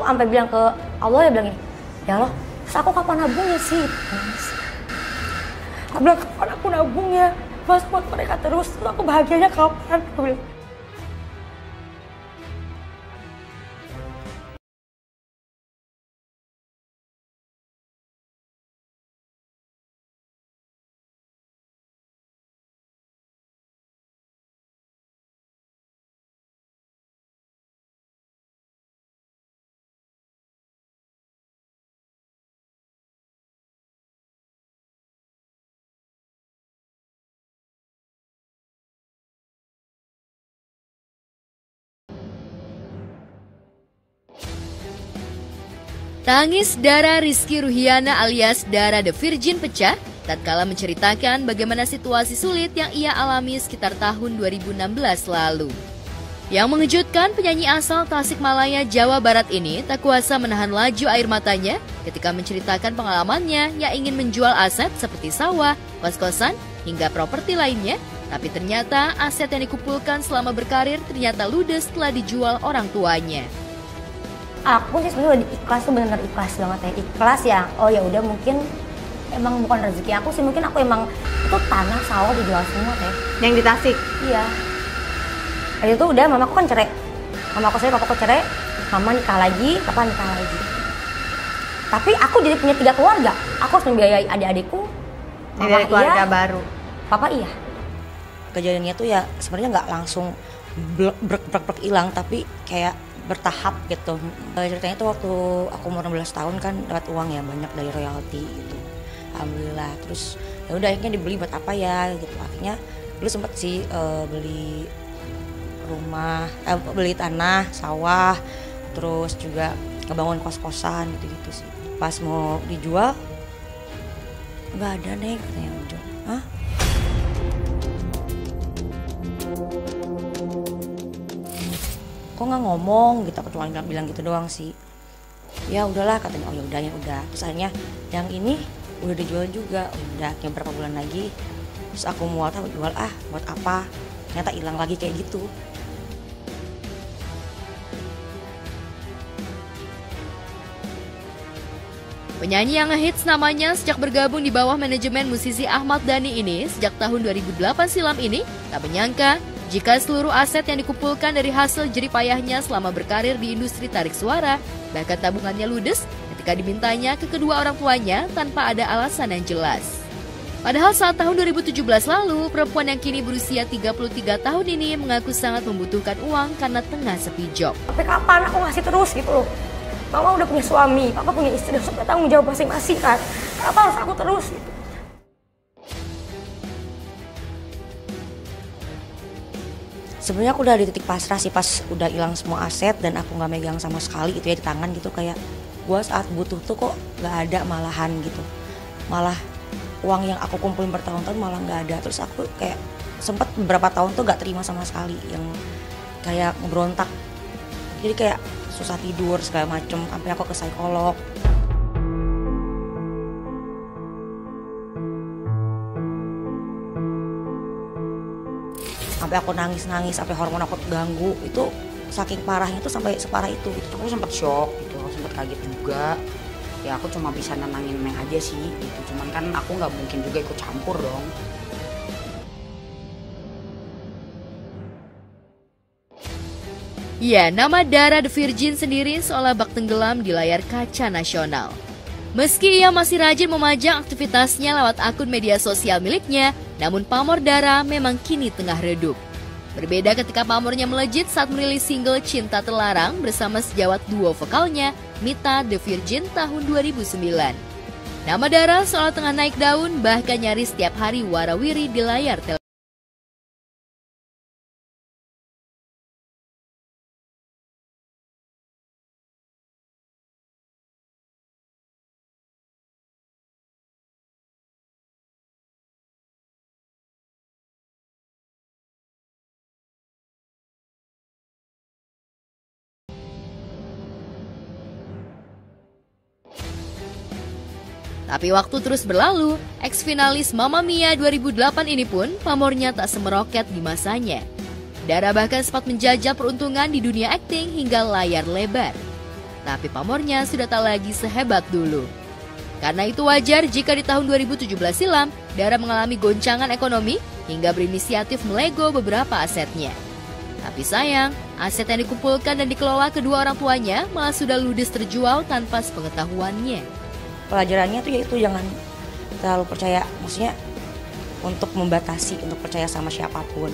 sampai bilang ke Allah, ya bilang gini, ya Allah, terus aku kapan nabungnya sih? Aku bilang, kapan aku nabungnya? Mas buat mereka terus aku bahagianya kapan? Aku bilang. Tangis Dara Rizky Ruhiana alias Dara The Virgin pecah tatkala menceritakan bagaimana situasi sulit yang ia alami sekitar tahun 2016 lalu. Yang mengejutkan, penyanyi asal Tasikmalaya, Jawa Barat ini tak kuasa menahan laju air matanya ketika menceritakan pengalamannya yang ingin menjual aset seperti sawah, kos-kosan, hingga properti lainnya. Tapi ternyata aset yang dikumpulkan selama berkarir ternyata ludes setelah dijual orang tuanya. Aku sih sebenarnya ikhlas tuh, benar-benar ikhlas banget ya. Ikhlas ya, oh ya udah mungkin emang bukan rezeki aku sih, mungkin aku emang itu tanah sawah dijual semua teh. Yang di Tasik? Iya. Waktu itu udah mamaku kan cerai. Mamaku cerai, papaku cerai, mama nikah lagi, papa nikah lagi. Tapi aku jadi punya 3 keluarga. Aku harus membiayai adik-adikku. Dari keluarga baru. Papa iya. Kejadiannya tuh ya sebenarnya nggak langsung brek hilang, tapi kayak bertahap gitu. Ceritanya tuh waktu aku umur 16 tahun kan dapat uang ya banyak dari royalti gitu. Alhamdulillah. Terus ya udah akhirnya dibeli buat apa ya gitu. Akhirnya dulu sempet sih beli rumah, beli tanah, sawah, terus juga ngebangun kos-kosan gitu-gitu sih. Pas mau dijual nggak ada nih katanya. Hah? Kok nggak ngomong gitu, aku cuma bilang gitu doang sih. Ya udahlah katanya, oh ya udah ya udah. Terus akhirnya yang ini udah dijual juga, udah kayak berapa bulan lagi. Terus aku mau tahu jual buat apa? Ternyata hilang lagi kayak gitu. Penyanyi yang ngehits namanya sejak bergabung di bawah manajemen musisi Ahmad Dhani ini sejak tahun 2008 silam ini tak menyangka jika seluruh aset yang dikumpulkan dari hasil jeripayahnya selama berkarir di industri tarik suara, bahkan tabungannya ludes ketika dimintanya ke kedua orang tuanya tanpa ada alasan yang jelas. Padahal saat tahun 2017 lalu, perempuan yang kini berusia 33 tahun ini mengaku sangat membutuhkan uang karena tengah sepi job. Sampai kapan aku ngasih terus gitu loh. Mama udah punya suami, papa punya istri, harus bertanggung jawab masing-masing kan. Kenapa harus aku terus gitu? Sebenarnya aku udah di titik pasrah sih pas udah hilang semua aset dan aku nggak megang sama sekali gitu ya di tangan gitu, kayak gue saat butuh tuh kok nggak ada malahan gitu, malah uang yang aku kumpulin bertahun-tahun malah nggak ada. Terus aku kayak sempet beberapa tahun tuh nggak terima sama sekali, yang kayak ngeberontak, jadi kayak susah tidur segala macem, sampai aku ke psikolog. Sampai aku nangis-nangis, sampai hormon aku ganggu, itu saking parahnya tuh sampai separah itu gitu. Aku sempat shock gitu, aku sempat kaget juga. Ya aku cuma bisa nenangin Meng aja sih gitu, cuman kan aku nggak mungkin juga ikut campur dong. Ya, nama Dara The Virgin sendiri seolah bak tenggelam di layar kaca nasional. Meski ia masih rajin memajang aktivitasnya lewat akun media sosial miliknya, namun pamor Dara memang kini tengah redup. Berbeda ketika pamornya melejit saat merilis single Cinta Terlarang bersama sejawat duo vokalnya, Mita The Virgin tahun 2009. Nama Dara seolah tengah naik daun, bahkan nyaris setiap hari warawiri di layar televisi. Tapi waktu terus berlalu, ex-finalis Mamma Mia 2008 ini pun pamornya tak semeroket di masanya. Dara bahkan sempat menjajal peruntungan di dunia akting hingga layar lebar. tapi pamornya sudah tak lagi sehebat dulu. Karena itu wajar jika di tahun 2017 silam, Dara mengalami goncangan ekonomi hingga berinisiatif melego beberapa asetnya. Tapi sayang, aset yang dikumpulkan dan dikelola kedua orang tuanya malah sudah ludes terjual tanpa sepengetahuannya. Pelajarannya tuh yaitu jangan terlalu percaya, maksudnya untuk membatasi, untuk percaya sama siapapun.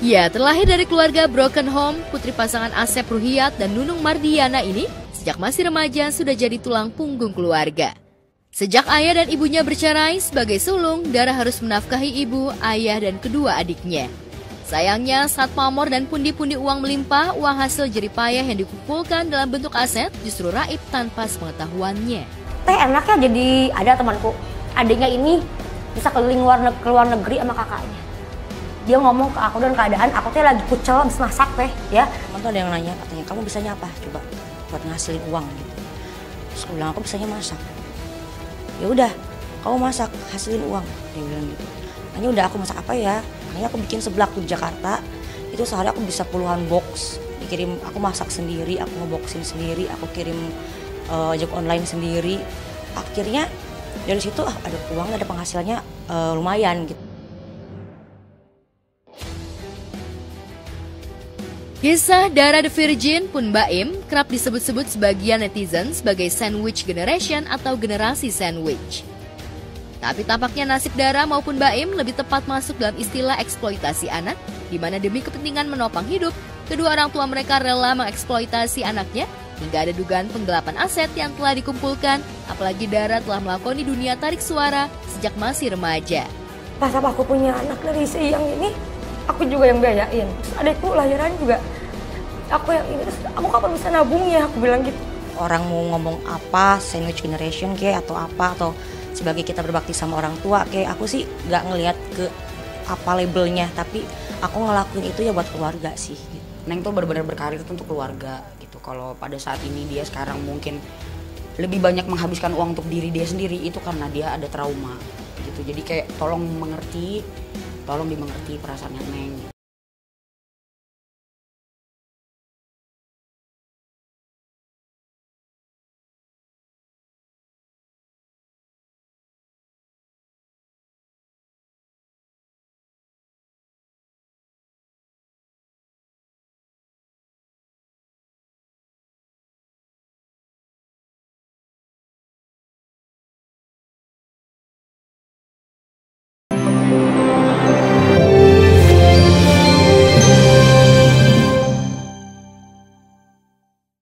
Ya, terlahir dari keluarga broken home, putri pasangan Asep Ruhiyat dan Nunung Mardiana ini sejak masih remaja sudah jadi tulang punggung keluarga. Sejak ayah dan ibunya bercerai sebagai sulung, Dara harus menafkahi ibu, ayah, dan kedua adiknya. Sayangnya, saat pamor dan pundi-pundi uang melimpah, uang hasil jeripayah yang dikumpulkan dalam bentuk aset justru raib tanpa sepengetahuannya. Teh enaknya jadi ada temanku, adiknya ini bisa keliling ke luar negeri sama kakaknya. Dia ngomong ke aku dan keadaan aku teh lagi kucel habis masak teh ya. Teman tuh ada yang nanya, katanya kamu bisanya apa coba buat ngasilin uang gitu. Terus aku bilang aku bisanya masak. Ya udah, kamu masak hasilin uang, dia bilang gitu. Hanya udah aku masak apa ya? Hanya aku bikin seblak tuh di Jakarta. Itu sehari aku bisa puluhan box. Dikirim, aku masak sendiri, aku ngeboxin sendiri, aku kirim ojek online sendiri. Akhirnya dari situ ada uang, ada penghasilannya lumayan gitu. Kisah Dara the Virgin pun Baim kerap disebut-sebut sebagian netizen sebagai sandwich generation atau generasi sandwich. Tapi tampaknya nasib Dara maupun Baim lebih tepat masuk dalam istilah eksploitasi anak, di mana demi kepentingan menopang hidup, kedua orang tua mereka rela mengeksploitasi anaknya hingga ada dugaan penggelapan aset yang telah dikumpulkan, apalagi Dara telah melakoni dunia tarik suara sejak masih remaja. Pas aku punya anak dari si yang ini, aku juga yang biayain. Terus adikku lahiran juga aku yang ini. Terus aku kapan bisa nabungnya? Aku bilang gitu. Orang mau ngomong apa, sandwich generation kayak atau apa, atau sebagai kita berbakti sama orang tua, kayak aku sih nggak ngelihat ke apa labelnya, tapi aku ngelakuin itu ya buat keluarga sih. Gitu. Neng tuh benar-benar berkarir untuk keluarga gitu. Kalau pada saat ini dia sekarang mungkin lebih banyak menghabiskan uang untuk diri dia sendiri, itu karena dia ada trauma gitu. Jadi kayak tolong dimengerti perasaannya Neng.